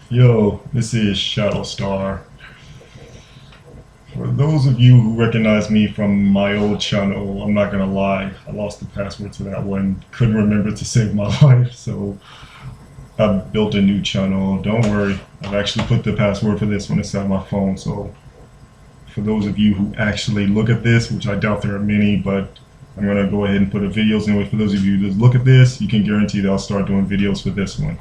Yo, this is Shadowstar. For those of you who recognize me from my old channel, I'm not gonna lie, I lost the password to that one. Couldn't remember to save my life, so I built a new channel. Don't worry, I've actually put the password for this one inside my phone, so for those of you who actually look at this, which I doubt there are many, but I'm gonna go ahead and put the videos anyway. For those of you that look at this, you can guarantee that I'll start doing videos for this one.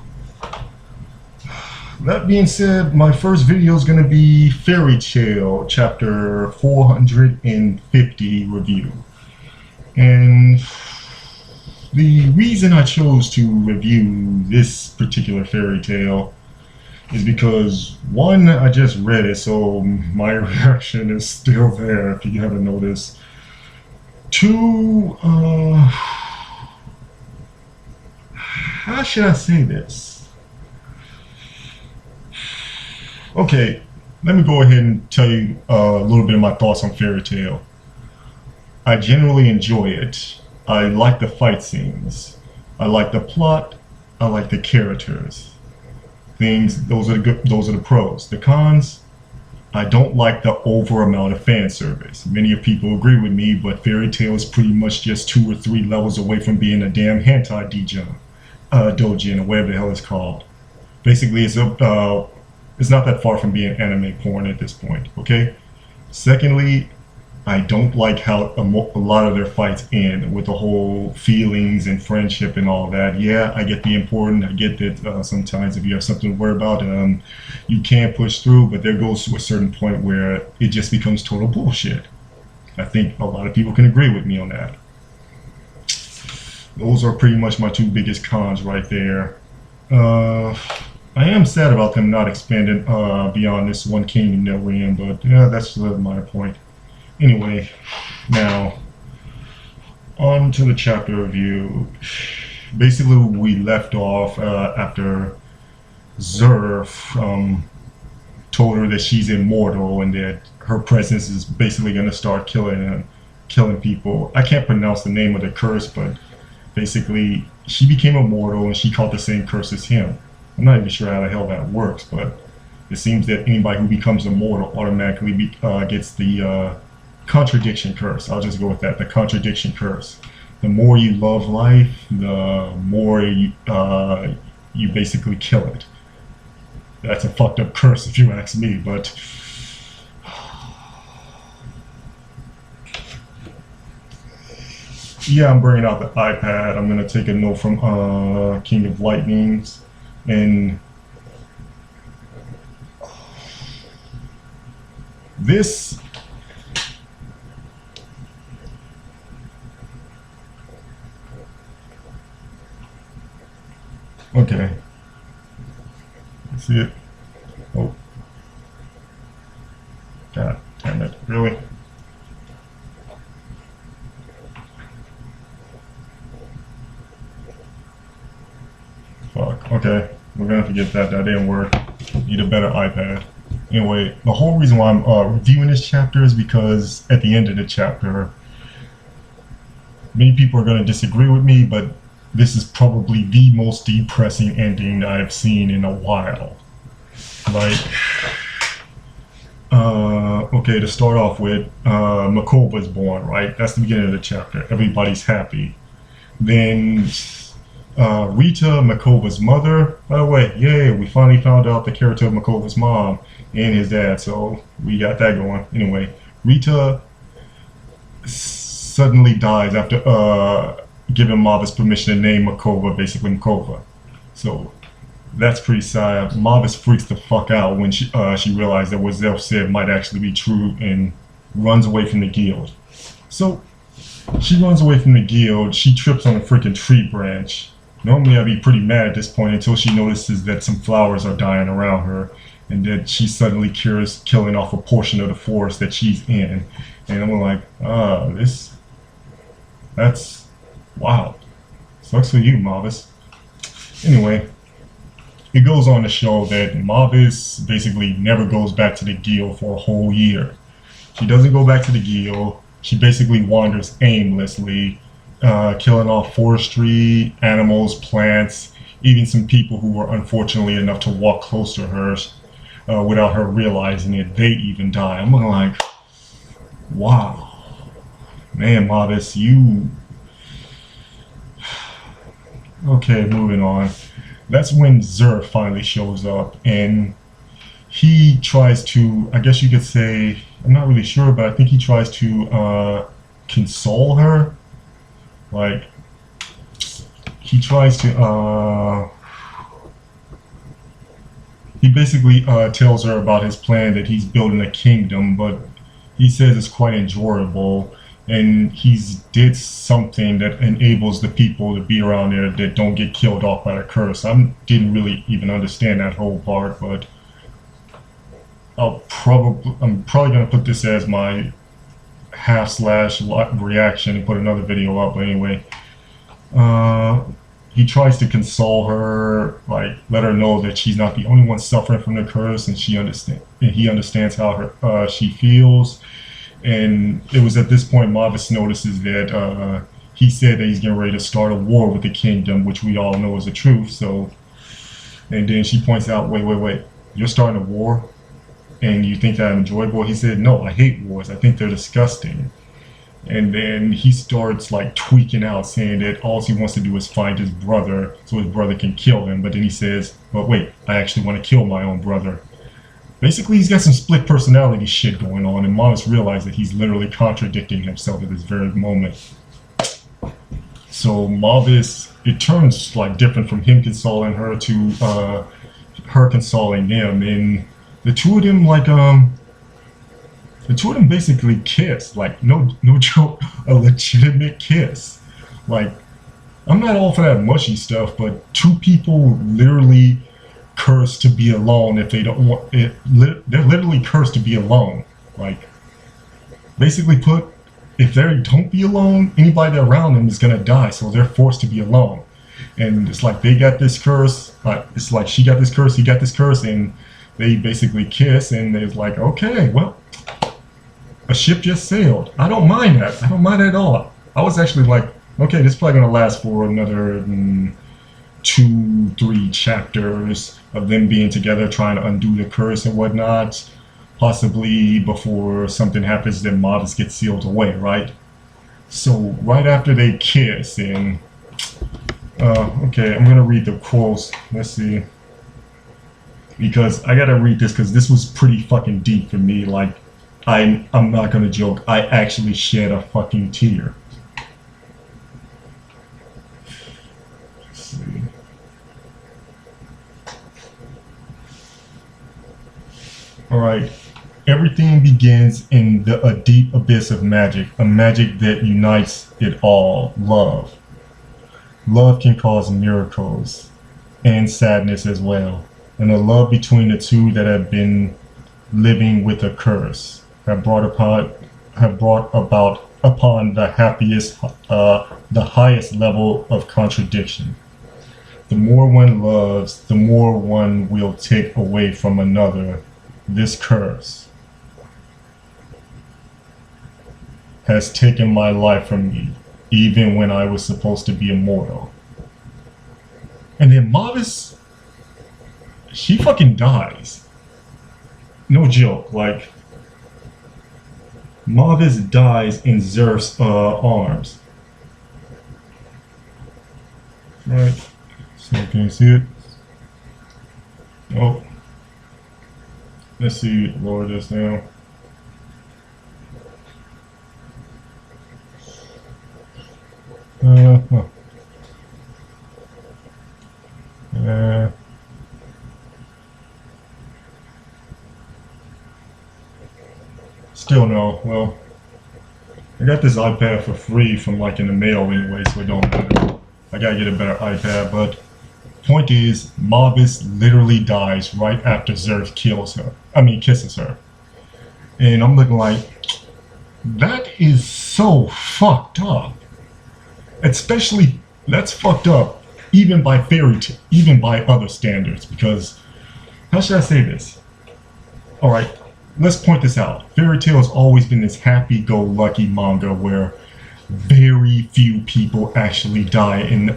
That being said, my first video is going to be Fairy Tale chapter 450 review. And the reason I chose to review this particular fairy tale is because, one, I just read it, so my reaction is still there if you haven't noticed. Two, how should I say this? Okay, let me go ahead and tell you a little bit of my thoughts on Fairy Tale. I generally enjoy it. I like the fight scenes. I like the plot. I like the characters. Those are the pros. The cons, I don't like the over amount of fan service. Many of people agree with me, but Fairy Tale is pretty much just 2 or 3 levels away from being a damn hentai doujin, or whatever the hell it's called. Basically, it's not that far from being anime porn at this point, okay? Secondly, I don't like how a lot of their fights end with the whole feelings and friendship and all that. Yeah, I get the important. I get that sometimes if you have something to worry about, you can push through, but there goes to a certain point where it just becomes total bullshit. I think a lot of people can agree with me on that. Those are pretty much my 2 biggest cons right there. I am sad about them not expanding beyond this one kingdom that we're in, but yeah, that's a minor point. Anyway, now on to the chapter review. Basically, we left off after Zeref told her that she's immortal and that her presence is basically going to start killing people. I can't pronounce the name of the curse, but basically, she became immortal and she caught the same curse as him. I'm not even sure how the hell that works, but it seems that anybody who becomes immortal automatically gets the contradiction curse. I'll just go with that, the contradiction curse. The more you love life, the more you basically kill it. That's a fucked up curse if you ask me, but yeah, I'm bringing out the iPad. I'm gonna take a note from King of Lightnings. And this okay, see it. Oh, god damn it, really? Fuck, okay. We're gonna have to get that. That didn't work. Need a better iPad. Anyway, the whole reason why I'm reviewing this chapter is because at the end of the chapter, many people are gonna disagree with me, but this is probably the most depressing ending I've seen in a while. Like, okay, to start off with, Makova's born, right? That's the beginning of the chapter. Everybody's happy. Then Rita, Makova's mother. By the way, yay, we finally found out the character of Makova's mom and his dad, so we got that going. Anyway, Rita suddenly dies after giving Mavis permission to name Makova, basically Makova. So that's pretty sad. Mavis freaks the fuck out when she realized that what Zeref said might actually be true and runs away from the guild. So she runs away from the guild. She trips on a freaking tree branch. Normally I'd be pretty mad at this point until she notices that some flowers are dying around her and that she suddenly killing off a portion of the forest that she's in. And I'm like, that's wild. Sucks for you, Mavis. Anyway, it goes on to show that Mavis basically never goes back to the guild for a whole year. She doesn't go back to the guild. She basically wanders aimlessly, killing off forestry, animals, plants, even some people who were unfortunately enough to walk close to her without her realizing it, they even die. I'm like, wow, man, Mavis, you... Okay, moving on. That's when Zeref finally shows up, and he tries to, I guess you could say, I'm not really sure, but I think he tries to console her. Like, he tries to, he basically tells her about his plan that he's building a kingdom, but he says it's quite enjoyable, and he's did something that enables the people to be around there that don't get killed off by the curse. I didn't really even understand that whole part, but I'm probably gonna put this as my half/reaction and put another video up. But anyway, he tries to console her, like let her know that she's not the only one suffering from the curse, and he understands how she feels. And it was at this point Mavis notices that he said that he's getting ready to start a war with the kingdom, which we all know is the truth. So, and then she points out, wait, you're starting a war? And you think that I'm enjoyable? He said, no, I hate wars. I think they're disgusting. And then he starts like tweaking out, saying that all he wants to do is find his brother so his brother can kill him. But then he says, but wait, I actually want to kill my own brother. Basically, he's got some split personality shit going on, and Mavis realized that he's literally contradicting himself at this very moment. So Mavis, it turns like different from him consoling her to her consoling them, and the two of them basically kiss, like no joke, a legitimate kiss. Like, I'm not all for that mushy stuff, but two people literally cursed to be alone if they don't want it. They're literally cursed to be alone. Like, basically put, if they don't be alone, anybody around them is gonna die, so they're forced to be alone. And it's like they got this curse, it's like she got this curse, he got this curse, and they basically kiss, and it's like, okay, well, a ship just sailed. I don't mind that. I don't mind it at all. I was actually like, okay, this is probably gonna last for another 2-3 chapters of them being together trying to undo the curse and whatnot, possibly before something happens that Mavis gets sealed away, right? So right after they kiss, and okay, I'm gonna read the quotes. Let's see, because I gotta read this because this was pretty fucking deep for me. Like, I'm not gonna joke, I actually shed a fucking tear. Let's see. Alright, everything begins in a deep abyss of magic, a magic that unites it all, love. Love can cause miracles, and sadness as well, and a love between the two that have been living with a curse have brought about upon the highest level of contradiction. The more one loves, the more one will take away from another. This curse has taken my life from me, even when I was supposed to be immortal. And then Mavis, she fucking dies. No joke, like, Mavis dies in Zeref's arms. Right, so can you see it? Oh. Let's see, lower this down. Still no. Well, I got this iPad for free from like in the mail anyway, so it don't matter. I gotta get a better iPad, but point is, Mavis literally dies right after Zeref kisses her. And I'm looking like, that is so fucked up. Especially, that's fucked up even by even by other standards, because, how should I say this? Alright, let's point this out. Fairy Tail has always been this happy-go-lucky manga where very few people actually die in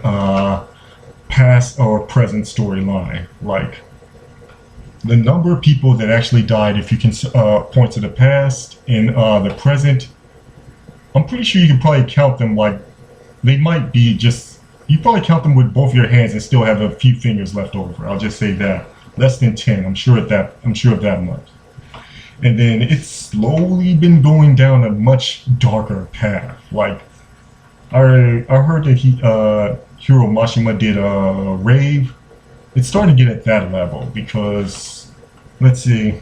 past or present storyline. Like, the number of people that actually died, if you can point to the past and the present, I'm pretty sure you can probably count them. Like, they might be just, you probably count them with both your hands and still have a few fingers left over. I'll just say that. Less than 10, I'm sure of that much. And then it's slowly been going down a much darker path. Like, I heard that Hiro Mashima did a rave. It's starting to get at that level because, let's see,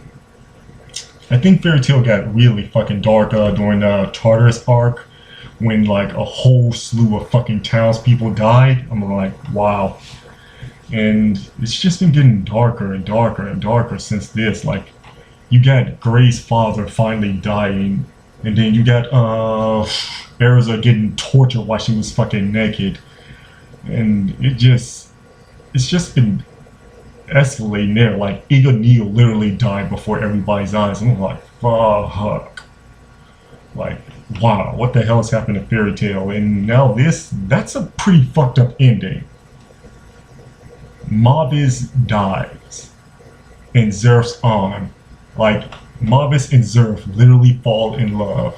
I think Fairy Tail got really fucking dark during the Tartarus arc when like a whole slew of fucking townspeople died. I'm like, wow. And it's just been getting darker and darker and darker since this. Like, you got Gray's father finally dying, and then you got Erza getting tortured while she was fucking naked, and it's just been escalating there. Like, Iga Neil literally died before everybody's eyes, and I'm like, fuck. Like, wow, what the hell has happened to Fairy Tail? And now that's a pretty fucked up ending. Mavis dies, and Zeref's on. Like, Mavis and Zeref literally fall in love.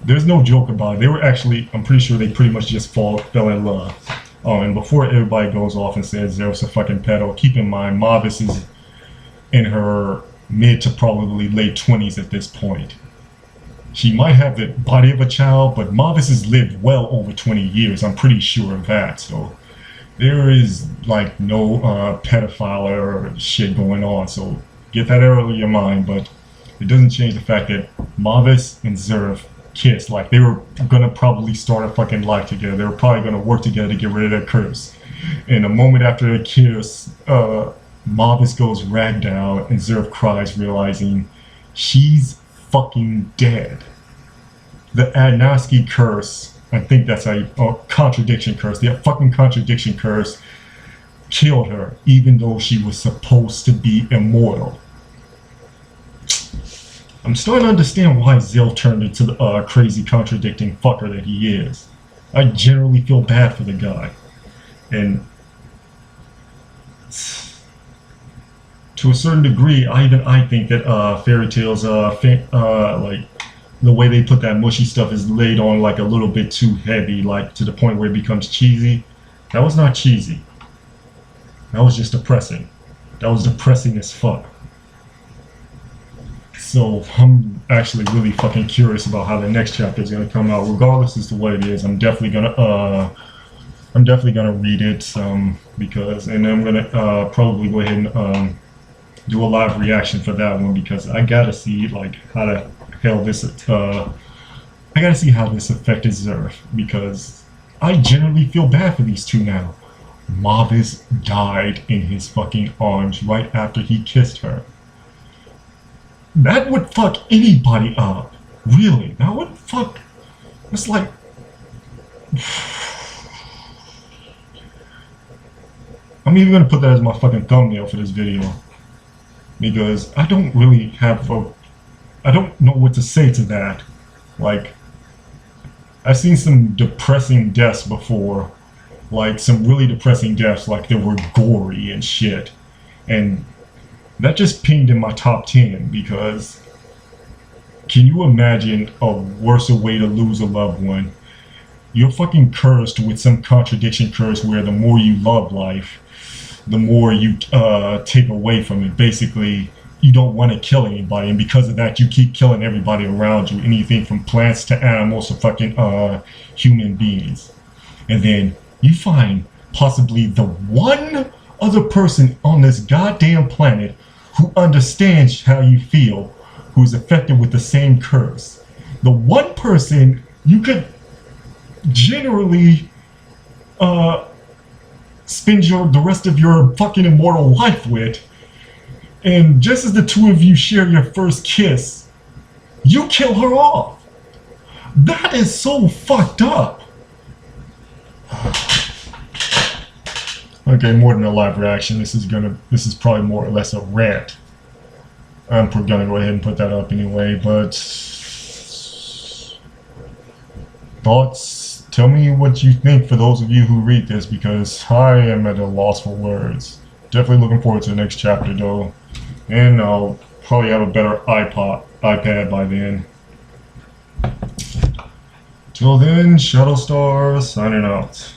There's no joke about it. They were actually, I'm pretty sure they pretty much just fell in love. Oh, and before everybody goes off and says Zeref's a fucking pedo, keep in mind Mavis is in her mid to probably late 20s at this point. She might have the body of a child, but Mavis has lived well over 20 years. I'm pretty sure of that. So there is like no pedophile or shit going on. So get that out of your mind, but it doesn't change the fact that Mavis and Zeref kissed. Like, they were gonna probably start a fucking life together. They were probably gonna work together to get rid of their curse. And a moment after the kiss, Mavis goes ragdoll and Zeref cries, realizing she's fucking dead. The Adnowski curse, I think that's a contradiction curse. The fucking contradiction curse killed her, even though she was supposed to be immortal. I'm starting to understand why Zell turned into the crazy contradicting fucker that he is. I generally feel bad for the guy. And to a certain degree, I think that Fairy Tail's like, the way they put that mushy stuff is laid on like a little bit too heavy, like to the point where it becomes cheesy. That was not cheesy. That was just depressing. That was depressing as fuck. So I'm actually really fucking curious about how the next chapter is gonna come out. Regardless as to what it is, I'm definitely gonna read it because, and I'm gonna probably go ahead and do a live reaction for that one because I gotta see like how the hell this I gotta see how this affected Zeref because I generally feel bad for these two now. Mavis died in his fucking arms right after he kissed her. That would fuck anybody up. Really, that would fuck. It's like, I'm even gonna put that as my fucking thumbnail for this video because I don't really have I don't know what to say to that. Like, I've seen some depressing deaths before, like some really depressing deaths, like they were gory and shit, and that just pinged in my top 10 because can you imagine a worse way to lose a loved one? You're fucking cursed with some contradiction curse where the more you love life, the more you take away from it. Basically, you don't want to kill anybody, and because of that, you keep killing everybody around you, anything from plants to animals to fucking human beings. And then you find possibly the one other person on this goddamn planet who understands how you feel, who's affected with the same curse. The one person you could generally spend the rest of your fucking immortal life with, and just as the two of you share your first kiss, you kill her off. That is so fucked up. Okay, more than a live reaction. This is probably more or less a rant. I'm gonna go ahead and put that up anyway, but thoughts Tell me what you think for those of you who read this, because I am at a loss for words. Definitely looking forward to the next chapter though. And I'll probably have a better iPad by then. Till then, Shuttlestar signing out.